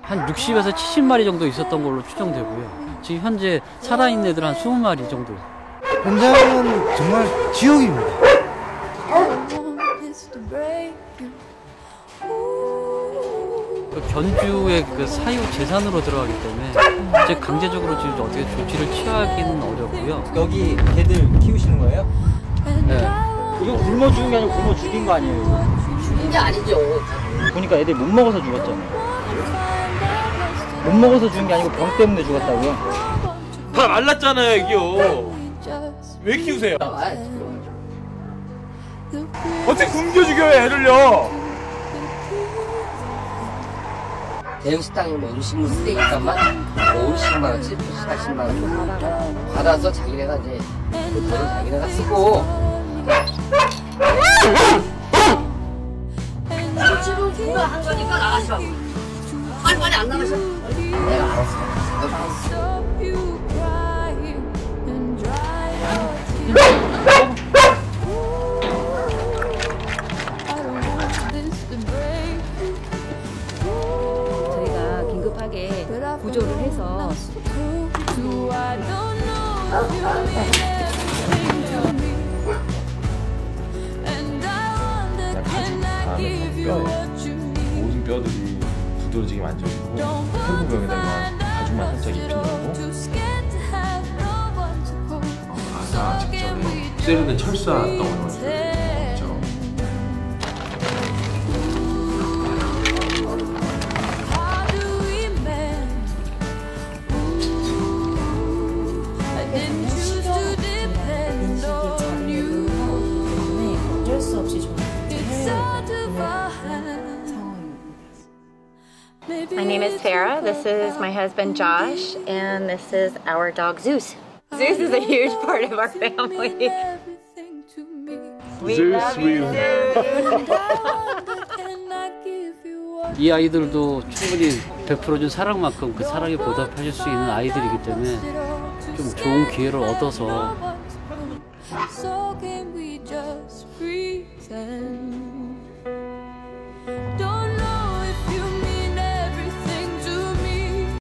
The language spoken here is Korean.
한 60에서 70마리 정도 있었던 걸로 추정되고요. 지금 현재 살아있는 애들 한 20마리 정도. 현장은 정말 지옥입니다. 견주의 그 사유 재산으로 들어가기 때문에 이제 강제적으로 지금 어떻게 조치를 취하기는 어렵고요. 여기 개들 키우시는 거예요? 네. 이거 굶어 죽은 게 아니고 굶어 죽인 거 아니에요? 죽인 게 아니죠. 보니까 애들 못 먹어서 죽었잖아요. 못 먹어서 죽은 게 아니고 병 때문에 죽었다고요? 다 말랐잖아요, 애기요. 왜 키우세요? 어떻게 굶겨 죽여요, 애를요? 대형 식당에 뭐 음식물 쓰레기값만 50만 원치, 40만 원 받아서 자기네가 이제 그 돈을 자기네가 쓰고 지금 그거 한 거니까 나가시라고. 빨리 안 나가셔. 내가 알았어. 저희가 긴급하게 구조를 해서 모든 뼈들이 부드러지게 만져지고 태국병에다가 가죽만 살짝 입힌다고 아사 직전에 세르는 철사 덩어리가 있죠. 어쩔 수 없이 좀 My name is Farah, this is my husband Josh, and this is our dog Zeus. Zeus is a huge part of our family. We love you, Zeus. 이 아이들도 충분히 베풀어준 사랑만큼 그 사랑에 보답하실 수 있는 아이들이기 때문에 좀 좋은 기회를 얻어서